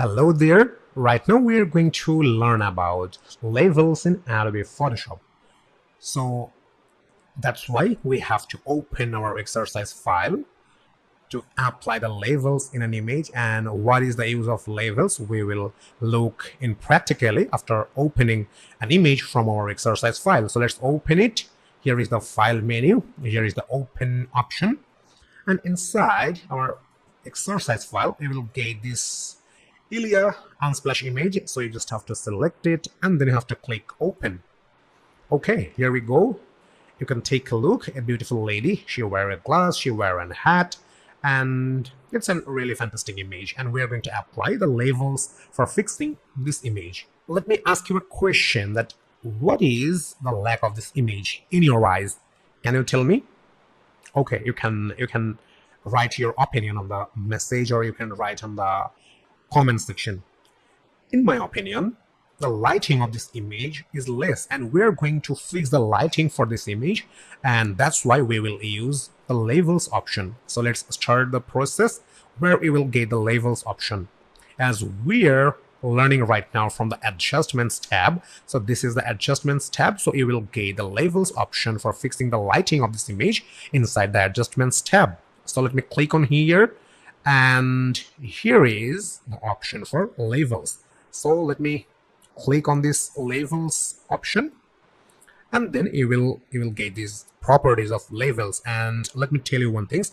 Hello there. Right now we are going to learn about labels in Adobe Photoshop. So that's why we have to open our exercise file to apply the labels in an image. And what is the use of labels? We will look in practically after opening an image from our exercise file. So let's open it. Here is the file menu. Here is the open option. And inside our exercise file, we will get this Ilia Unsplash image. So you just have to select it and then you have to click open. Okay, here we go. You can take a look. A beautiful lady. She wear a glass, she wear a hat, and it's a really fantastic image. And we are going to apply the labels for fixing this image. Let me ask you a question that what is the lack of this image in your eyes? Can you tell me? Okay, you can write your opinion on the message or you can write on the comment section. In my opinion, the lighting of this image is less and we're going to fix the lighting for this image, and that's why we will use the labels option. So let's start the process where we will get the labels option. As we're learning right now from the adjustments tab, so this is the adjustments tab, so you will get the labels option for fixing the lighting of this image inside the adjustments tab. So let me click on here, and here is the option for labels. So let me click on this labels option, and then you will get these properties of labels. And let me tell you one thing,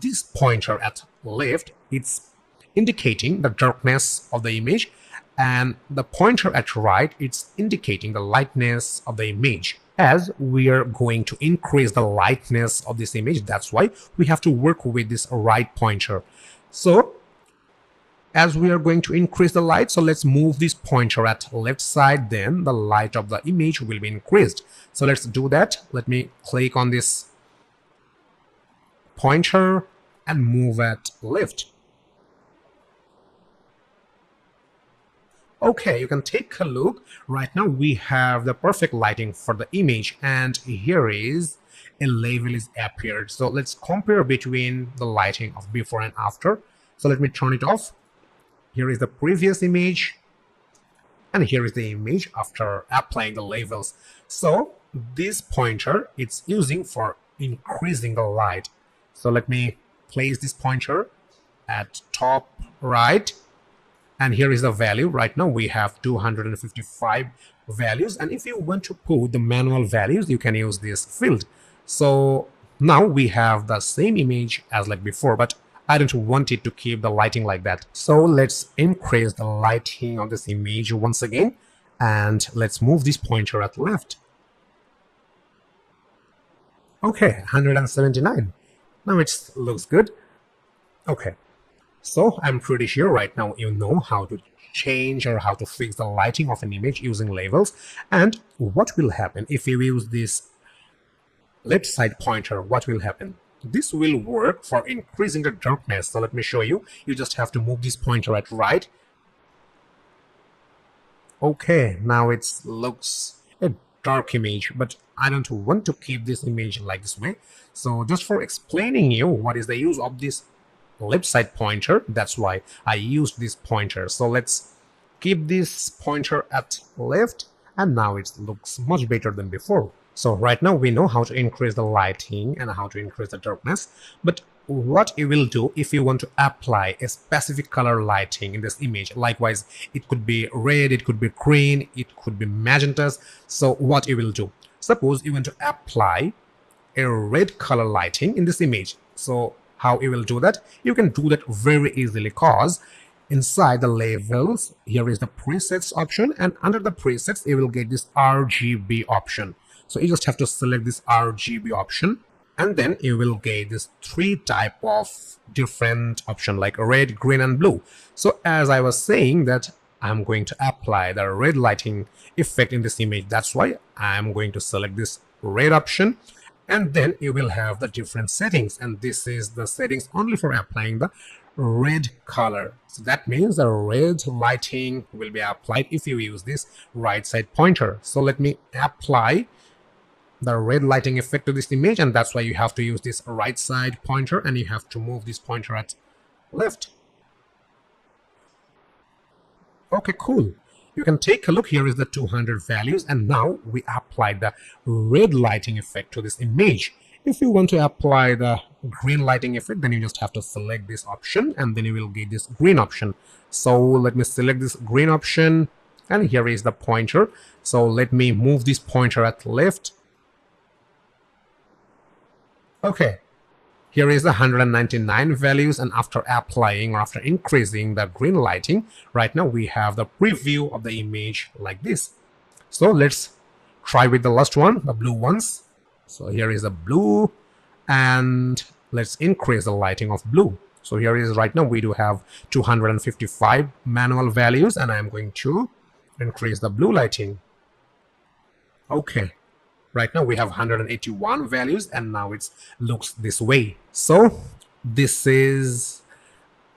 this pointer at left, it's indicating the darkness of the image, and the pointer at right, it's indicating the lightness of the image. As we are going to increase the lightness of this image, that's why we have to work with this right pointer. So as we are going to increase the light, so let's move this pointer at left side, then the light of the image will be increased. So let's do that. Let me click on this pointer and move at left. Okay, you can take a look. Right now we have the perfect lighting for the image, and here is a label is appeared. So let's compare between the lighting of before and after. So let me turn it off. Here is the previous image, and here is the image after applying the labels. So this pointer it's using for increasing the light. So let me place this pointer at top right, and here is the value. Right now we have 255 values, and if you want to put the manual values, you can use this field. So now we have the same image as like before, but I don't want it to keep the lighting like that. So let's increase the lighting of this image once again, and let's move this pointer at left. Okay, 179. Now it looks good. Okay, so I'm pretty sure right now you know how to change or how to fix the lighting of an image using labels. And what will happen if you use this left side pointer? What will happen? This will work for increasing the darkness. So let me show you. You just have to move this pointer at right. Okay, now it looks a dark image, but I don't want to keep this image like this way. So just for explaining you what is the use of this left side pointer, that's why I used this pointer. So let's keep this pointer at left, and now it looks much better than before. So right now we know how to increase the lighting and how to increase the darkness, but what you will do if you want to apply a specific color lighting in this image, likewise it could be red, it could be green, it could be magentas. So what you will do, suppose you want to apply a red color lighting in this image. So how you will do that? You can do that very easily, cause inside the labels here is the presets option, and under the presets you will get this RGB option. So you just have to select this RGB option, and then you will get this three type of different option like red, green, and blue. So as I was saying that I'm going to apply the red lighting effect in this image, that's why I'm going to select this red option, and then you will have the different settings, and this is the settings only for applying the red color. So that means the red lighting will be applied if you use this right side pointer. So let me apply the red lighting effect to this image, and that's why you have to use this right side pointer and you have to move this pointer at left. Okay, cool. You can take a look. Here is the 200 values, and now we apply the red lighting effect to this image. If you want to apply the green lighting effect, then you just have to select this option, and then you will get this green option. So let me select this green option, and here is the pointer. So let me move this pointer at left. Okay, here is the 199 values, and after applying or after increasing the green lighting, right now we have the preview of the image like this. So let's try with the last one, the blue ones. So here is the blue, and let's increase the lighting of blue. So here is right now we do have 255 manual values, and I am going to increase the blue lighting. Okay. Right now we have 181 values, and now it looks this way. So this is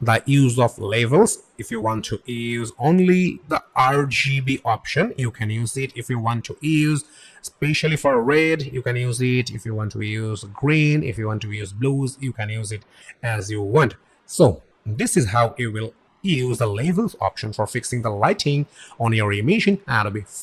the use of labels. If you want to use only the RGB option, you can use it. If you want to use especially for red, you can use it. If you want to use green, if you want to use blues, you can use it as you want. So this is how you will use the labels option for fixing the lighting on your image in Adobe